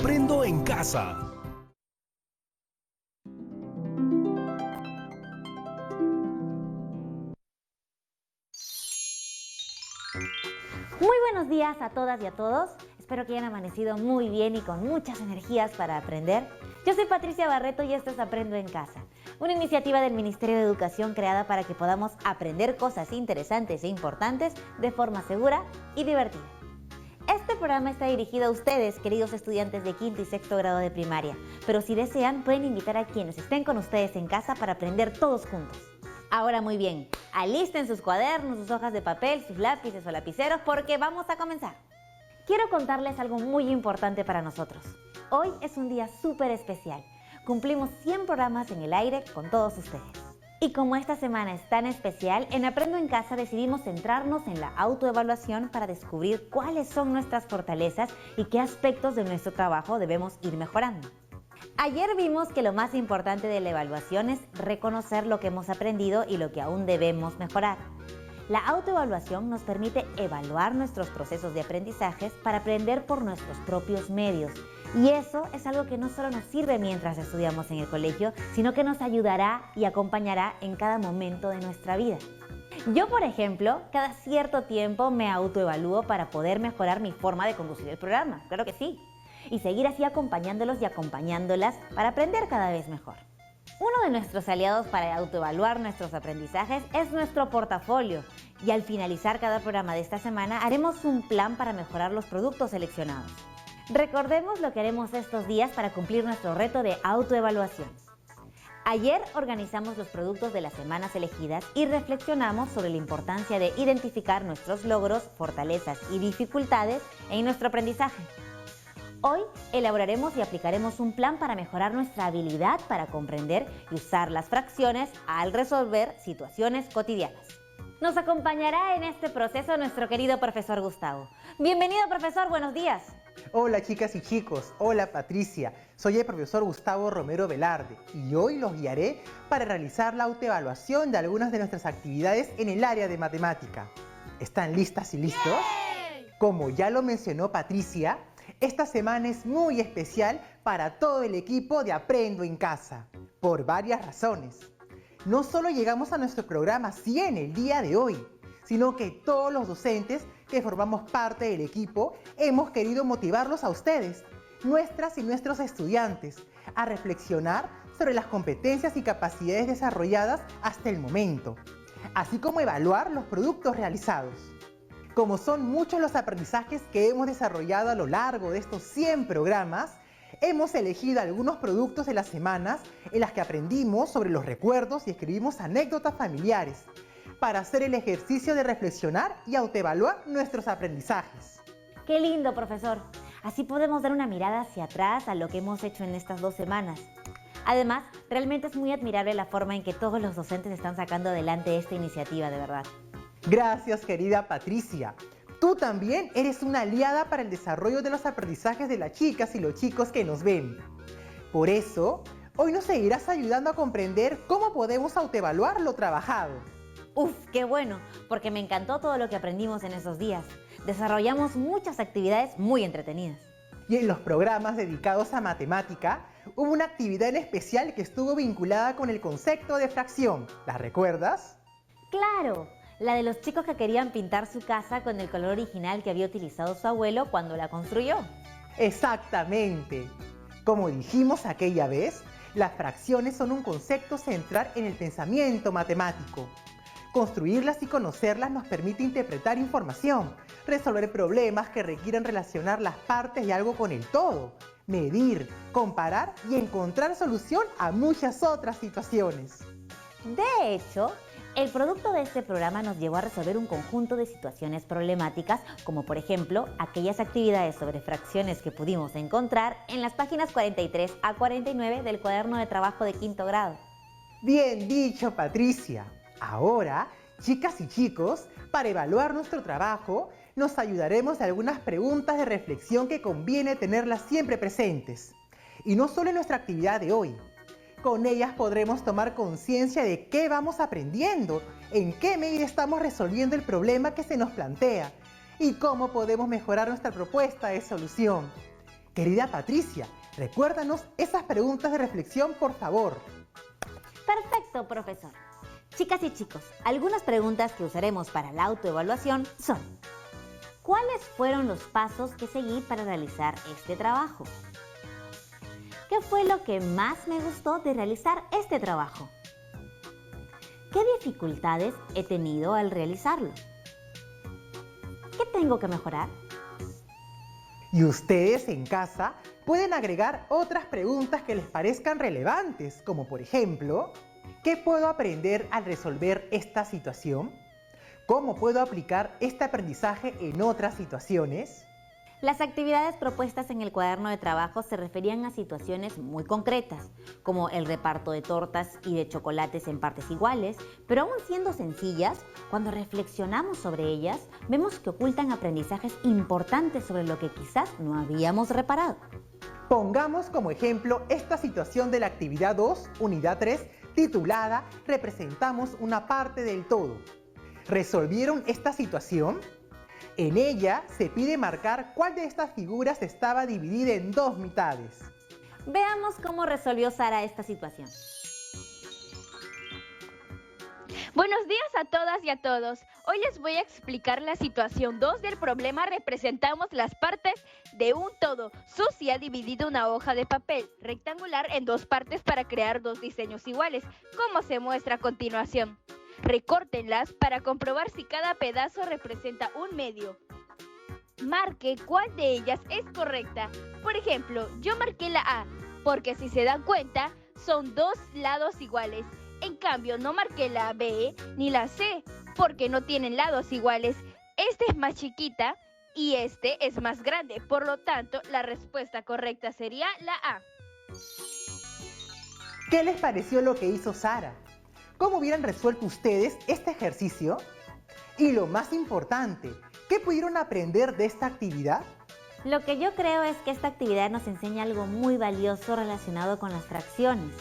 Aprendo en casa. Muy buenos días a todas y a todos. Espero que hayan amanecido muy bien y con muchas energías para aprender. Yo soy Patricia Barreto y esto es Aprendo en Casa, una iniciativa del Ministerio de Educación creada para que podamos aprender cosas interesantes e importantes de forma segura y divertida. Este programa está dirigido a ustedes, queridos estudiantes de quinto y sexto grado de primaria, pero si desean pueden invitar a quienes estén con ustedes en casa para aprender todos juntos. Ahora muy bien, alisten sus cuadernos, sus hojas de papel, sus lápices o lapiceros porque vamos a comenzar. Quiero contarles algo muy importante para nosotros. Hoy es un día súper especial. Cumplimos 100 programas en el aire con todos ustedes. Y como esta semana es tan especial, en Aprendo en Casa decidimos centrarnos en la autoevaluación para descubrir cuáles son nuestras fortalezas y qué aspectos de nuestro trabajo debemos ir mejorando. Ayer vimos que lo más importante de la evaluación es reconocer lo que hemos aprendido y lo que aún debemos mejorar. La autoevaluación nos permite evaluar nuestros procesos de aprendizajes para aprender por nuestros propios medios. Y eso es algo que no solo nos sirve mientras estudiamos en el colegio, sino que nos ayudará y acompañará en cada momento de nuestra vida. Yo, por ejemplo, cada cierto tiempo me autoevalúo para poder mejorar mi forma de conducir el programa, claro que sí, y seguir así acompañándolos y acompañándolas para aprender cada vez mejor. Uno de nuestros aliados para autoevaluar nuestros aprendizajes es nuestro portafolio, y al finalizar cada programa de esta semana haremos un plan para mejorar los productos seleccionados. Recordemos lo que haremos estos días para cumplir nuestro reto de autoevaluación. Ayer organizamos los productos de las semanas elegidas y reflexionamos sobre la importancia de identificar nuestros logros, fortalezas y dificultades en nuestro aprendizaje. Hoy elaboraremos y aplicaremos un plan para mejorar nuestra habilidad para comprender y usar las fracciones al resolver situaciones cotidianas. Nos acompañará en este proceso nuestro querido profesor Gustavo. Bienvenido, profesor, buenos días. Hola chicas y chicos, hola Patricia, soy el profesor Gustavo Romero Velarde y hoy los guiaré para realizar la autoevaluación de algunas de nuestras actividades en el área de matemática. ¿Están listas y listos? ¡Yay! Como ya lo mencionó Patricia, esta semana es muy especial para todo el equipo de Aprendo en Casa, por varias razones. No solo llegamos a nuestro programa 100 el día de hoy, sino que todos los docentes que formamos parte del equipo hemos querido motivarlos a ustedes, nuestras y nuestros estudiantes, a reflexionar sobre las competencias y capacidades desarrolladas hasta el momento, así como evaluar los productos realizados. Como son muchos los aprendizajes que hemos desarrollado a lo largo de estos 100 programas, hemos elegido algunos productos de las semanas en las que aprendimos sobre los recuerdos y escribimos anécdotas familiares para hacer el ejercicio de reflexionar y autoevaluar nuestros aprendizajes. ¡Qué lindo, profesor! Así podemos dar una mirada hacia atrás a lo que hemos hecho en estas 2 semanas. Además, realmente es muy admirable la forma en que todos los docentes están sacando adelante esta iniciativa, de verdad. Gracias, querida Patricia. Tú también eres una aliada para el desarrollo de los aprendizajes de las chicas y los chicos que nos ven. Por eso, hoy nos seguirás ayudando a comprender cómo podemos autoevaluar lo trabajado. ¡Uf, qué bueno! Porque me encantó todo lo que aprendimos en esos días. Desarrollamos muchas actividades muy entretenidas. Y en los programas dedicados a matemática, hubo una actividad en especial que estuvo vinculada con el concepto de fracción. ¿La recuerdas? ¡Claro! La de los chicos que querían pintar su casa con el color original que había utilizado su abuelo cuando la construyó. Exactamente. Como dijimos aquella vez, las fracciones son un concepto central en el pensamiento matemático. Construirlas y conocerlas nos permite interpretar información, resolver problemas que requieran relacionar las partes de algo con el todo, medir, comparar y encontrar solución a muchas otras situaciones. De hecho, el producto de este programa nos llevó a resolver un conjunto de situaciones problemáticas, como por ejemplo, aquellas actividades sobre fracciones que pudimos encontrar en las páginas 43 a 49 del cuaderno de trabajo de quinto grado. Bien dicho, Patricia. Ahora, chicas y chicos, para evaluar nuestro trabajo, nos ayudaremos de algunas preguntas de reflexión que conviene tenerlas siempre presentes. Y no solo en nuestra actividad de hoy. Con ellas podremos tomar conciencia de qué vamos aprendiendo, en qué medida estamos resolviendo el problema que se nos plantea y cómo podemos mejorar nuestra propuesta de solución. Querida Patricia, recuérdanos esas preguntas de reflexión, por favor. Perfecto, profesor. Chicas y chicos, algunas preguntas que usaremos para la autoevaluación son: ¿cuáles fueron los pasos que seguí para realizar este trabajo? ¿Qué fue lo que más me gustó de realizar este trabajo? ¿Qué dificultades he tenido al realizarlo? ¿Qué tengo que mejorar? Y ustedes en casa pueden agregar otras preguntas que les parezcan relevantes, como por ejemplo, ¿qué puedo aprender al resolver esta situación? ¿Cómo puedo aplicar este aprendizaje en otras situaciones? Las actividades propuestas en el cuaderno de trabajo se referían a situaciones muy concretas, como el reparto de tortas y de chocolates en partes iguales, pero aún siendo sencillas, cuando reflexionamos sobre ellas, vemos que ocultan aprendizajes importantes sobre lo que quizás no habíamos reparado. Pongamos como ejemplo esta situación de la actividad 2, unidad 3, titulada Representamos una parte del todo. ¿Resolvieron esta situación? En ella se pide marcar cuál de estas figuras estaba dividida en dos mitades. Veamos cómo resolvió Sara esta situación. Buenos días a todas y a todos. Hoy les voy a explicar la situación 2 del problema. Representamos las partes de un todo. Susi ha dividido una hoja de papel rectangular en dos partes para crear dos diseños iguales, como se muestra a continuación. Recórtenlas para comprobar si cada pedazo representa un medio. Marque cuál de ellas es correcta. Por ejemplo, yo marqué la A, porque si se dan cuenta, son dos lados iguales. En cambio, no marqué la B ni la C, porque no tienen lados iguales. Esta es más chiquita y este es más grande. Por lo tanto, la respuesta correcta sería la A. ¿Qué les pareció lo que hizo Sara? ¿Cómo hubieran resuelto ustedes este ejercicio? Y lo más importante, ¿qué pudieron aprender de esta actividad? Lo que yo creo es que esta actividad nos enseña algo muy valioso relacionado con las fracciones.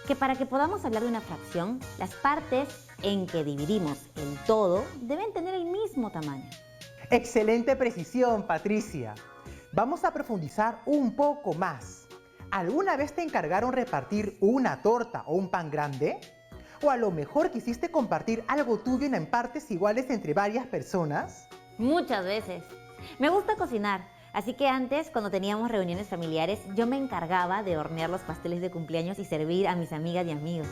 Que para que podamos hablar de una fracción, las partes en que dividimos el todo deben tener el mismo tamaño. Excelente precisión, Patricia. Vamos a profundizar un poco más. ¿Alguna vez te encargaron repartir una torta o un pan grande? ¿O a lo mejor quisiste compartir algo tuyo en partes iguales entre varias personas? Muchas veces. Me gusta cocinar, así que antes, cuando teníamos reuniones familiares, yo me encargaba de hornear los pasteles de cumpleaños y servir a mis amigas y amigos.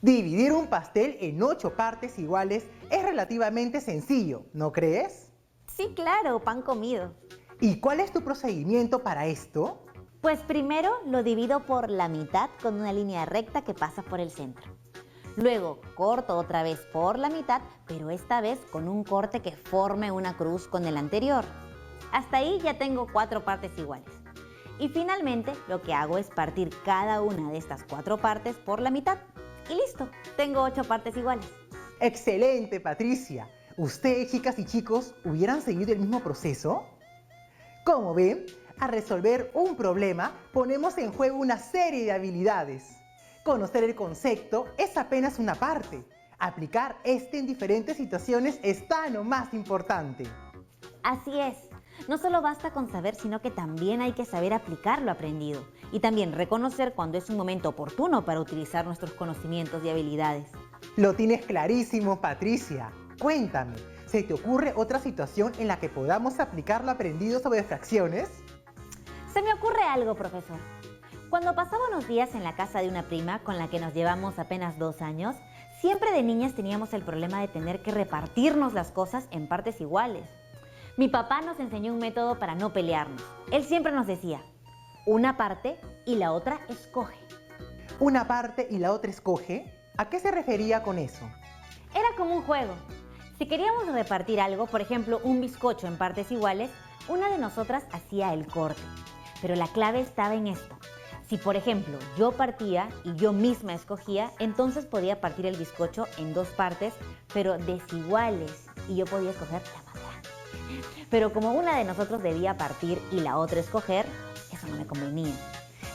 Dividir un pastel en 8 partes iguales es relativamente sencillo, ¿no crees? Sí, claro, pan comido. ¿Y cuál es tu procedimiento para esto? Pues primero lo divido por la mitad con una línea recta que pasa por el centro. Luego corto otra vez por la mitad, pero esta vez con un corte que forme una cruz con el anterior. Hasta ahí ya tengo 4 partes iguales. Y finalmente lo que hago es partir cada una de estas 4 partes por la mitad. Y listo, tengo 8 partes iguales. ¡Excelente, Patricia! ¿Ustedes, chicas y chicos, hubieran seguido el mismo proceso? Como ven, al resolver un problema ponemos en juego una serie de habilidades. Conocer el concepto es apenas una parte. Aplicar este en diferentes situaciones es tan o más importante. Así es. No solo basta con saber, sino que también hay que saber aplicar lo aprendido. Y también reconocer cuando es un momento oportuno para utilizar nuestros conocimientos y habilidades. Lo tienes clarísimo, Patricia. Cuéntame, ¿se te ocurre otra situación en la que podamos aplicar lo aprendido sobre fracciones? Se me ocurre algo, profesor. Cuando pasaba unos días en la casa de una prima con la que nos llevamos apenas 2 años, siempre de niñas teníamos el problema de tener que repartirnos las cosas en partes iguales. Mi papá nos enseñó un método para no pelearnos. Él siempre nos decía, una parte y la otra escoge. ¿Una parte y la otra escoge? ¿A qué se refería con eso? Era como un juego. Si queríamos repartir algo, por ejemplo, un bizcocho en partes iguales, una de nosotras hacía el corte. Pero la clave estaba en esto. Si, por ejemplo, yo partía y yo misma escogía, entonces podía partir el bizcocho en 2 partes, pero desiguales, y yo podía escoger la más grande. Pero como una de nosotros debía partir y la otra escoger, eso no me convenía.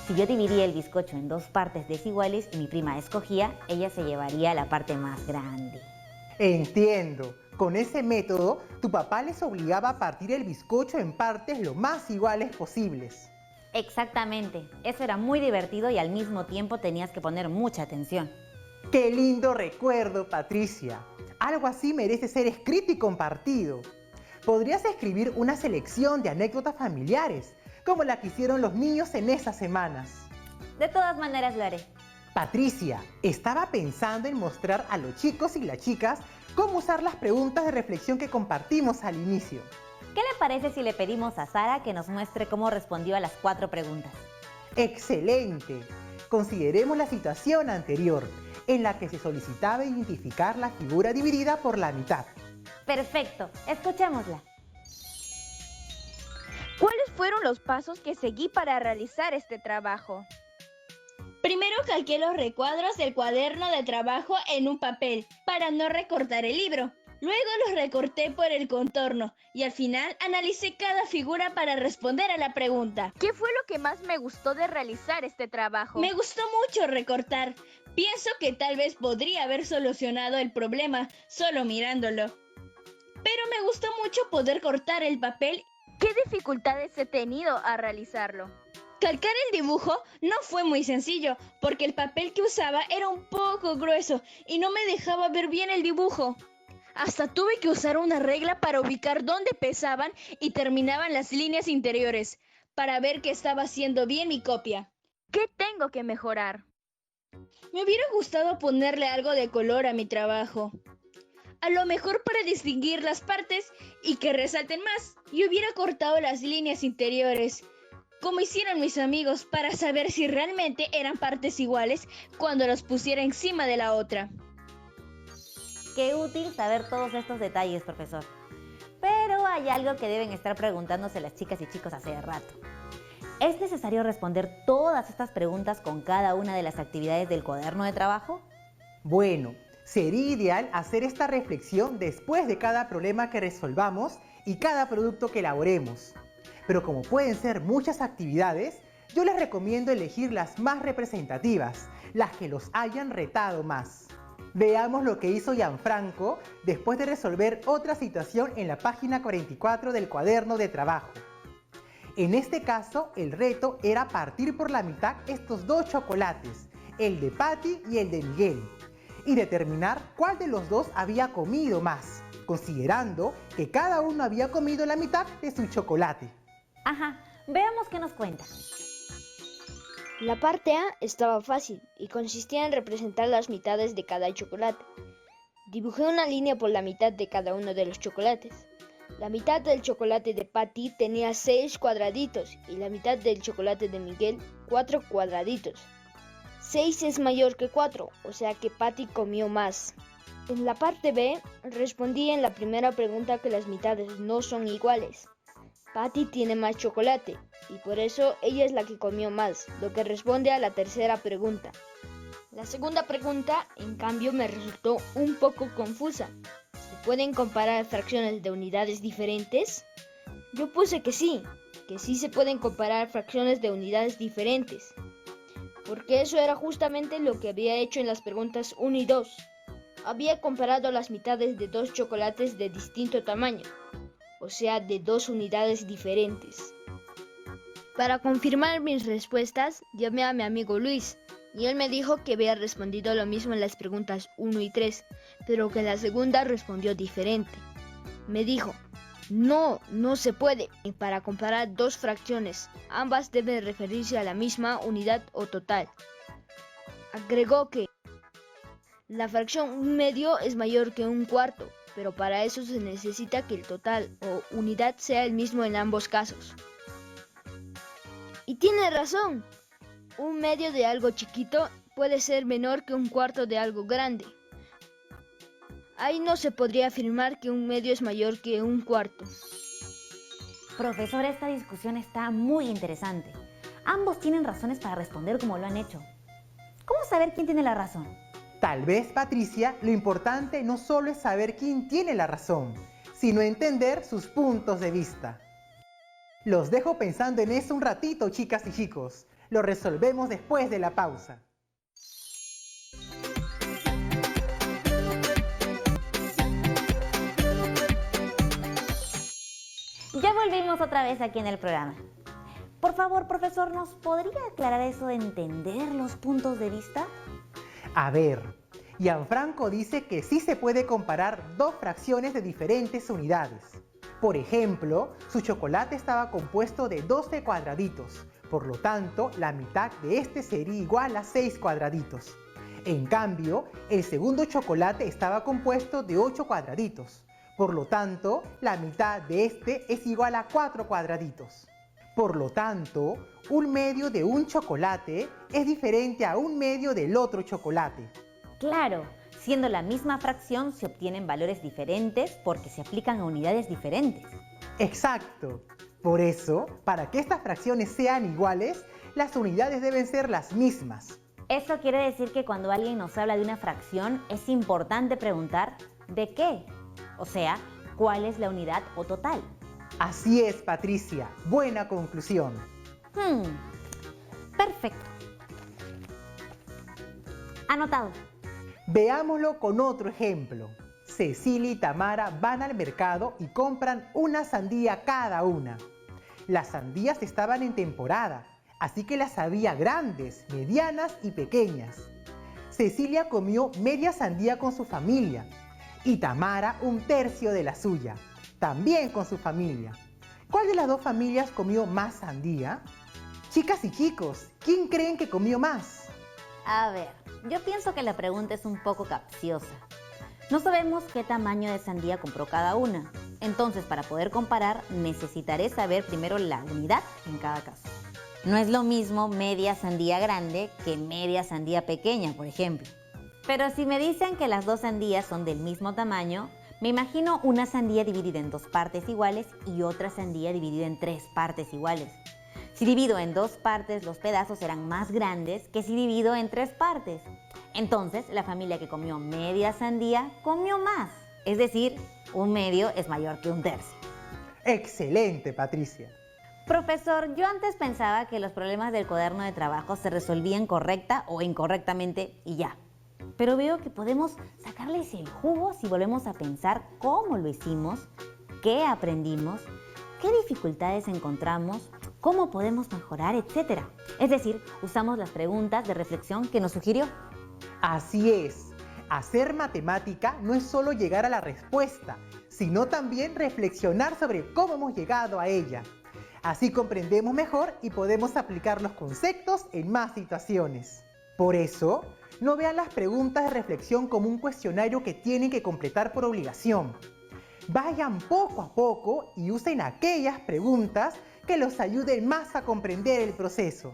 Si yo dividía el bizcocho en 2 partes desiguales y mi prima escogía, ella se llevaría la parte más grande. Entiendo. Con ese método, tu papá les obligaba a partir el bizcocho en partes lo más iguales posibles. Exactamente, eso era muy divertido y al mismo tiempo tenías que poner mucha atención. ¡Qué lindo recuerdo, Patricia! Algo así merece ser escrito y compartido. Podrías escribir una selección de anécdotas familiares, como la que hicieron los niños en esas semanas. De todas maneras lo haré. Patricia, estaba pensando en mostrar a los chicos y las chicas cómo usar las preguntas de reflexión que compartimos al inicio. ¿Qué le parece si le pedimos a Sara que nos muestre cómo respondió a las 4 preguntas? ¡Excelente! Consideremos la situación anterior, en la que se solicitaba identificar la figura dividida por la mitad. Perfecto, escuchémosla. ¿Cuáles fueron los pasos que seguí para realizar este trabajo? Primero calqué los recuadros del cuaderno de trabajo en un papel para no recortar el libro. Luego los recorté por el contorno y al final analicé cada figura para responder a la pregunta. ¿Qué fue lo que más me gustó de realizar este trabajo? Me gustó mucho recortar. Pienso que tal vez podría haber solucionado el problema solo mirándolo. Pero me gustó mucho poder cortar el papel. ¿Qué dificultades he tenido a realizarlo? Calcar el dibujo no fue muy sencillo, porque el papel que usaba era un poco grueso y no me dejaba ver bien el dibujo. Hasta tuve que usar una regla para ubicar dónde empezaban y terminaban las líneas interiores, para ver que estaba haciendo bien mi copia. ¿Qué tengo que mejorar? Me hubiera gustado ponerle algo de color a mi trabajo. A lo mejor para distinguir las partes y que resalten más, yo hubiera cortado las líneas interiores, como hicieron mis amigos, para saber si realmente eran partes iguales cuando los pusiera encima de la otra. Qué útil saber todos estos detalles, profesor. Pero hay algo que deben estar preguntándose las chicas y chicos hace rato. ¿Es necesario responder todas estas preguntas con cada una de las actividades del cuaderno de trabajo? Bueno, sería ideal hacer esta reflexión después de cada problema que resolvamos y cada producto que elaboremos. Pero como pueden ser muchas actividades, yo les recomiendo elegir las más representativas, las que los hayan retado más. Veamos lo que hizo Gianfranco después de resolver otra situación en la página 44 del cuaderno de trabajo. En este caso, el reto era partir por la mitad estos 2 chocolates, el de Patty y el de Miguel, y determinar cuál de los dos había comido más, considerando que cada uno había comido la mitad de su chocolate. Ajá, veamos qué nos cuenta. La parte A estaba fácil y consistía en representar las mitades de cada chocolate. Dibujé una línea por la mitad de cada uno de los chocolates. La mitad del chocolate de Patty tenía 6 cuadraditos y la mitad del chocolate de Miguel 4 cuadraditos. 6 es mayor que 4, o sea que Patty comió más. En la parte B respondí en la primera pregunta que las mitades no son iguales. Patty tiene más chocolate y por eso ella es la que comió más, lo que responde a la tercera pregunta. La segunda pregunta, en cambio, me resultó un poco confusa. ¿Se pueden comparar fracciones de unidades diferentes? Yo puse que sí se pueden comparar fracciones de unidades diferentes, porque eso era justamente lo que había hecho en las preguntas 1 y 2. Había comparado las mitades de 2 chocolates de distinto tamaño, o sea, de 2 unidades diferentes. Para confirmar mis respuestas, llamé a mi amigo Luis, y él me dijo que había respondido lo mismo en las preguntas 1 y 3, pero que en la segunda respondió diferente. Me dijo, no se puede. Para comparar 2 fracciones, ambas deben referirse a la misma unidad o total. Agregó que la fracción 1/2 es mayor que 1/4, pero para eso se necesita que el total o unidad sea el mismo en ambos casos. Y tiene razón, 1/2 de algo chiquito puede ser menor que 1/4 de algo grande. Ahí no se podría afirmar que 1/2 es mayor que 1/4. Profesor, esta discusión está muy interesante. Ambos tienen razones para responder como lo han hecho. ¿Cómo saber quién tiene la razón? Tal vez, Patricia, lo importante no solo es saber quién tiene la razón, sino entender sus puntos de vista. Los dejo pensando en eso un ratito, chicas y chicos. Lo resolvemos después de la pausa. Ya volvimos otra vez aquí en el programa. Por favor, profesor, ¿nos podría aclarar eso de entender los puntos de vista? A ver, Gianfranco dice que sí se puede comparar dos fracciones de diferentes unidades. Por ejemplo, su chocolate estaba compuesto de 12 cuadraditos, por lo tanto, la mitad de este sería igual a 6 cuadraditos. En cambio, el segundo chocolate estaba compuesto de 8 cuadraditos, por lo tanto, la mitad de este es igual a 4 cuadraditos. Por lo tanto, un medio de un chocolate es diferente a un medio del otro chocolate. Claro, siendo la misma fracción se obtienen valores diferentes porque se aplican a unidades diferentes. Exacto. Por eso, para que estas fracciones sean iguales, las unidades deben ser las mismas. Eso quiere decir que cuando alguien nos habla de una fracción es importante preguntar ¿de qué? O sea, ¿cuál es la unidad o total? Así es, Patricia. Buena conclusión. Perfecto. Anotado. Veámoslo con otro ejemplo. Cecilia y Tamara van al mercado y compran una sandía cada una. Las sandías estaban en temporada, así que las había grandes, medianas y pequeñas. Cecilia comió media sandía con su familia y Tamara un tercio de la suya, también con su familia. ¿Cuál de las dos familias comió más sandía? Chicas y chicos, ¿quién creen que comió más? A ver, yo pienso que la pregunta es un poco capciosa. No sabemos qué tamaño de sandía compró cada una. Entonces, para poder comparar, necesitaré saber primero la unidad en cada caso. No es lo mismo media sandía grande que media sandía pequeña, por ejemplo. Pero si me dicen que las dos sandías son del mismo tamaño, me imagino una sandía dividida en 2 partes iguales y otra sandía dividida en 3 partes iguales. Si divido en 2 partes, los pedazos serán más grandes que si divido en 3 partes. Entonces, la familia que comió media sandía comió más. Es decir, un medio es mayor que un tercio. Excelente, Patricia. Profesor, yo antes pensaba que los problemas del cuaderno de trabajo se resolvían correcta o incorrectamente y ya. Pero veo que podemos sacarles el jugo si volvemos a pensar cómo lo hicimos, qué aprendimos, qué dificultades encontramos, cómo podemos mejorar, etc. Es decir, usamos las preguntas de reflexión que nos sugirió. Así es. Hacer matemática no es solo llegar a la respuesta, sino también reflexionar sobre cómo hemos llegado a ella. Así comprendemos mejor y podemos aplicar los conceptos en más situaciones. Por eso, no vean las preguntas de reflexión como un cuestionario que tienen que completar por obligación. Vayan poco a poco y usen aquellas preguntas que los ayuden más a comprender el proceso.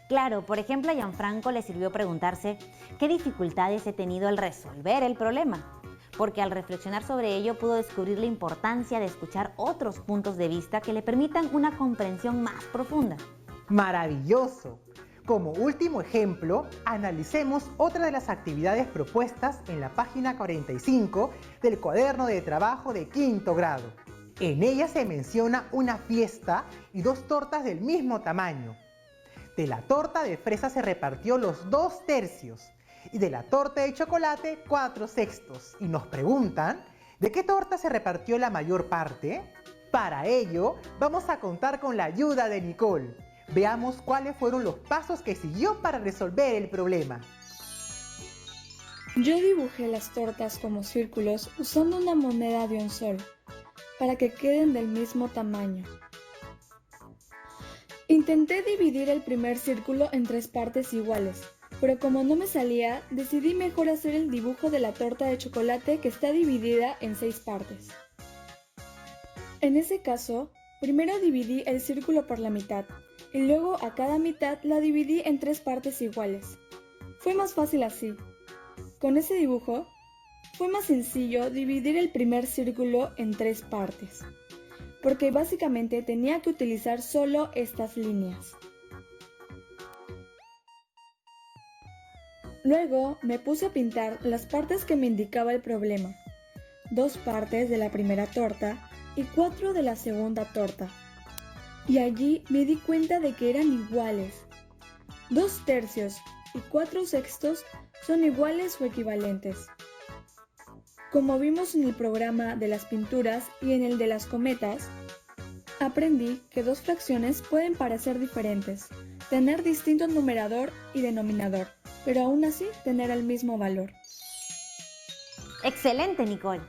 Claro, por ejemplo, a Gianfranco le sirvió preguntarse qué dificultades he tenido al resolver el problema, porque al reflexionar sobre ello pudo descubrir la importancia de escuchar otros puntos de vista que le permitan una comprensión más profunda. ¡Maravilloso! Como último ejemplo, analicemos otra de las actividades propuestas en la página 45 del cuaderno de trabajo de 5º grado. En ella se menciona una fiesta y 2 tortas del mismo tamaño. De la torta de fresa se repartió los 2 tercios y de la torta de chocolate 4 sextos. Y nos preguntan, ¿de qué torta se repartió la mayor parte? Para ello, vamos a contar con la ayuda de Nicole. Veamos cuáles fueron los pasos que siguió para resolver el problema. Yo dibujé las tortas como círculos usando una moneda de 1 sol, para que queden del mismo tamaño. Intenté dividir el primer círculo en 3 partes iguales, pero como no me salía, decidí mejor hacer el dibujo de la torta de chocolate que está dividida en 6 partes. En ese caso, primero dividí el círculo por la mitad, y luego a cada mitad la dividí en 3 partes iguales. Fue más fácil así. Con ese dibujo, fue más sencillo dividir el primer círculo en 3 partes, porque básicamente tenía que utilizar solo estas líneas. Luego me puse a pintar las partes que me indicaba el problema, 2 partes de la primera torta y 4 de la segunda torta. Y allí me di cuenta de que eran iguales. 2 tercios y 4 sextos son iguales o equivalentes. Como vimos en el programa de las pinturas y en el de las cometas, Aprendí que dos fracciones pueden parecer diferentes, tener distinto numerador y denominador, pero aún así tener el mismo valor. Excelente, Nicole.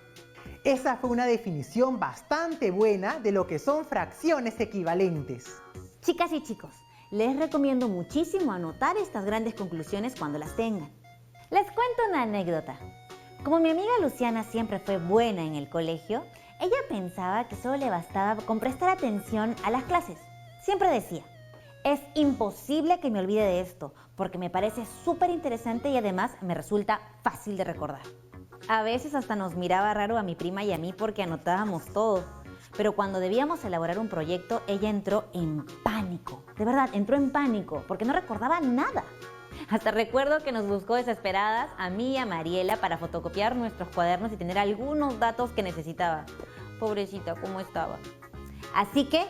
Esa fue una definición bastante buena de lo que son fracciones equivalentes. Chicas y chicos, les recomiendo muchísimo anotar estas grandes conclusiones cuando las tengan. Les cuento una anécdota. Como mi amiga Luciana siempre fue buena en el colegio, ella pensaba que solo le bastaba con prestar atención a las clases. Siempre decía, es imposible que me olvide de esto, porque me parece súper interesante y además me resulta fácil de recordar. A veces hasta nos miraba raro a mi prima y a mí porque anotábamos todo. Pero cuando debíamos elaborar un proyecto, ella entró en pánico. De verdad, entró en pánico porque no recordaba nada. Hasta recuerdo que nos buscó desesperadas a mí y a Mariela para fotocopiar nuestros cuadernos y tener algunos datos que necesitaba. Pobrecita, ¿cómo estaba? Así que,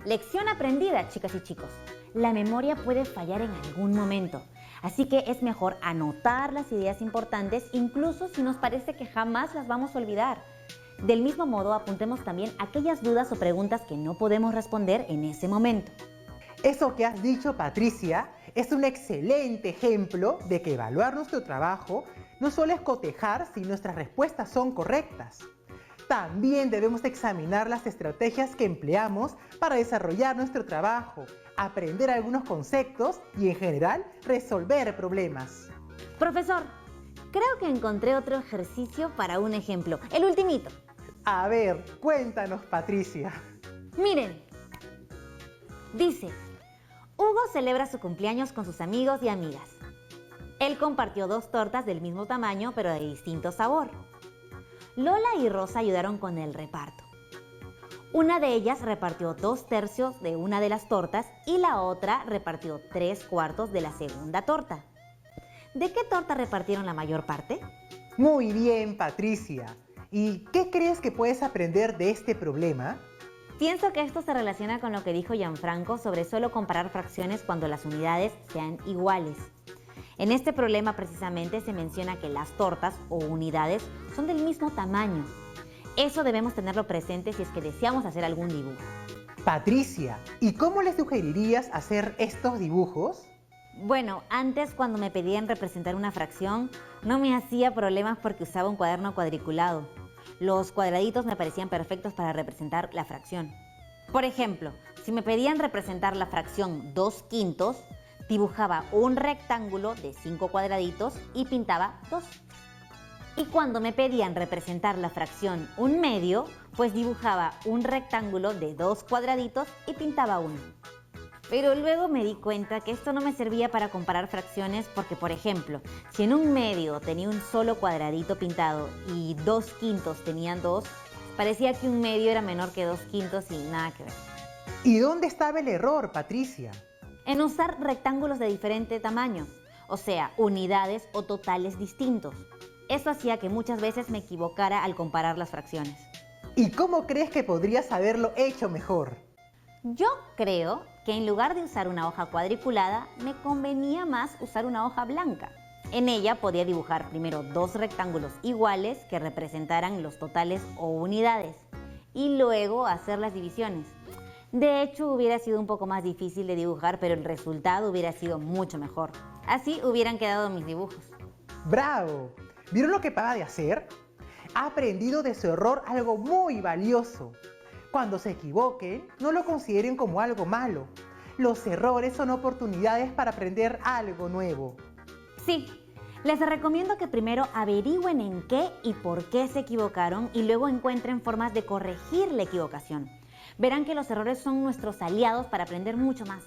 lección aprendida, chicas y chicos. La memoria puede fallar en algún momento. Así que es mejor anotar las ideas importantes, incluso si nos parece que jamás las vamos a olvidar. Del mismo modo, apuntemos también aquellas dudas o preguntas que no podemos responder en ese momento. Eso que has dicho, Patricia, es un excelente ejemplo de que evaluar nuestro trabajo no solo es cotejar si nuestras respuestas son correctas. También debemos examinar las estrategias que empleamos para desarrollar nuestro trabajo, aprender algunos conceptos y, en general, resolver problemas. Profesor, creo que encontré otro ejercicio para un ejemplo. El ultimito. A ver, cuéntanos, Patricia. Miren, dice, Hugo celebra su cumpleaños con sus amigos y amigas. Él compartió 2 tortas del mismo tamaño, pero de distinto sabor. Lola y Rosa ayudaron con el reparto. Una de ellas repartió 2/3 de una de las tortas y la otra repartió 3/4 de la segunda torta. ¿De qué torta repartieron la mayor parte? Muy bien, Patricia. ¿Y qué crees que puedes aprender de este problema? Pienso que esto se relaciona con lo que dijo Gianfranco sobre solo comparar fracciones cuando las unidades sean iguales. En este problema precisamente se menciona que las tortas o unidades son del mismo tamaño. Eso debemos tenerlo presente si es que deseamos hacer algún dibujo. Patricia, ¿y cómo le sugerirías hacer estos dibujos? Bueno, antes cuando me pedían representar una fracción, no me hacía problemas porque usaba un cuaderno cuadriculado. Los cuadraditos me parecían perfectos para representar la fracción. Por ejemplo, si me pedían representar la fracción 2/5, dibujaba un rectángulo de 5 cuadraditos y pintaba 2. Y cuando me pedían representar la fracción 1/2, pues dibujaba un rectángulo de 2 cuadraditos y pintaba 1. Pero luego me di cuenta que esto no me servía para comparar fracciones porque, por ejemplo, si en 1/2 tenía un solo cuadradito pintado y 2/5 tenían 2, parecía que 1/2 era menor que 2/5 y nada que ver. ¿Y dónde estaba el error, Patricia? En usar rectángulos de diferente tamaño, o sea, unidades o totales distintos. Eso hacía que muchas veces me equivocara al comparar las fracciones. ¿Y cómo crees que podrías haberlo hecho mejor? Yo creo que en lugar de usar una hoja cuadriculada, me convenía más usar una hoja blanca. En ella podía dibujar primero 2 rectángulos iguales que representaran los totales o unidades y luego hacer las divisiones. De hecho, hubiera sido un poco más difícil de dibujar, pero el resultado hubiera sido mucho mejor. Así hubieran quedado mis dibujos. ¡Bravo! ¿Vieron lo que acaba de hacer? Ha aprendido de su error algo muy valioso. Cuando se equivoquen, no lo consideren como algo malo. Los errores son oportunidades para aprender algo nuevo. Sí, les recomiendo que primero averigüen en qué y por qué se equivocaron y luego encuentren formas de corregir la equivocación. Verán que los errores son nuestros aliados para aprender mucho más.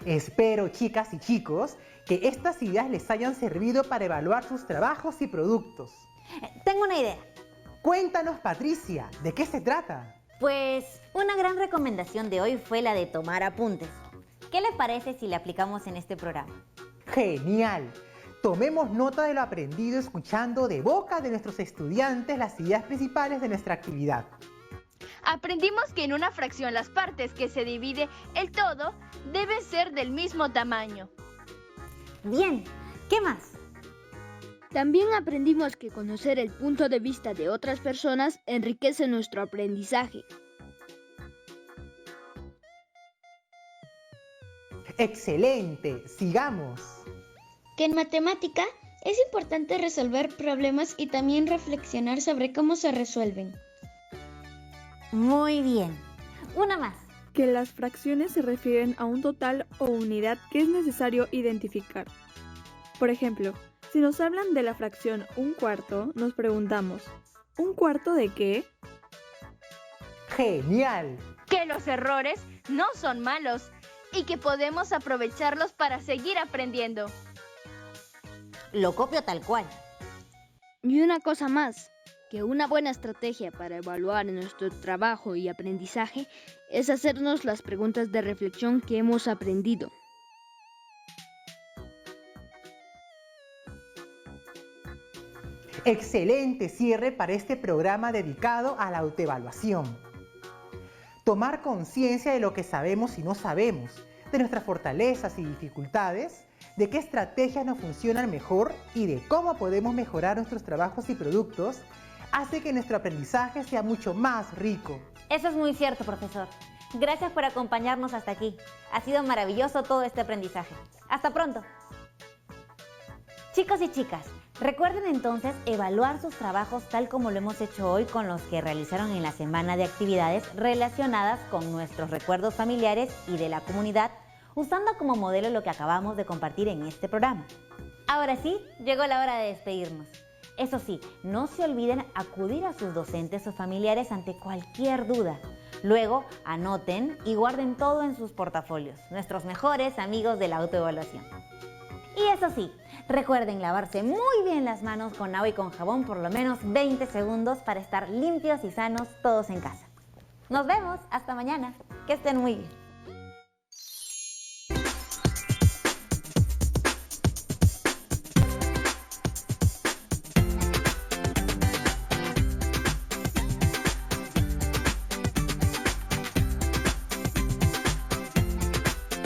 Espero, chicas y chicos, que estas ideas les hayan servido para evaluar sus trabajos y productos. Tengo una idea. Cuéntanos, Patricia, ¿de qué se trata? Pues una gran recomendación de hoy fue la de tomar apuntes. ¿Qué les parece si le aplicamos en este programa? ¡Genial! Tomemos nota de lo aprendido escuchando de boca de nuestros estudiantes las ideas principales de nuestra actividad. Aprendimos que en una fracción las partes que se divide el todo deben ser del mismo tamaño. Bien, ¿qué más? También aprendimos que conocer el punto de vista de otras personas enriquece nuestro aprendizaje. ¡Excelente! ¡Sigamos! Que en matemática es importante resolver problemas y también reflexionar sobre cómo se resuelven. Muy bien. Una más. Que las fracciones se refieren a un total o unidad que es necesario identificar. Por ejemplo, si nos hablan de la fracción 1/4, nos preguntamos, ¿1/4 de qué? ¡Genial! Que los errores no son malos y que podemos aprovecharlos para seguir aprendiendo. Lo copio tal cual. Y una cosa más, que una buena estrategia para evaluar nuestro trabajo y aprendizaje es hacernos las preguntas de reflexión que hemos aprendido. Excelente cierre para este programa dedicado a la autoevaluación. Tomar conciencia de lo que sabemos y no sabemos, de nuestras fortalezas y dificultades, de qué estrategias nos funcionan mejor y de cómo podemos mejorar nuestros trabajos y productos, hace que nuestro aprendizaje sea mucho más rico. Eso es muy cierto, profesor. Gracias por acompañarnos hasta aquí. Ha sido maravilloso todo este aprendizaje. ¡Hasta pronto! Chicos y chicas, recuerden entonces evaluar sus trabajos tal como lo hemos hecho hoy con los que realizaron en la semana de actividades relacionadas con nuestros recuerdos familiares y de la comunidad, usando como modelo lo que acabamos de compartir en este programa. Ahora sí, llegó la hora de despedirnos. Eso sí, no se olviden acudir a sus docentes o familiares ante cualquier duda. Luego, anoten y guarden todo en sus portafolios, nuestros mejores amigos de la autoevaluación. Y eso sí, recuerden lavarse muy bien las manos con agua y con jabón por lo menos 20 segundos para estar limpios y sanos todos en casa. Nos vemos, hasta mañana. Que estén muy bien.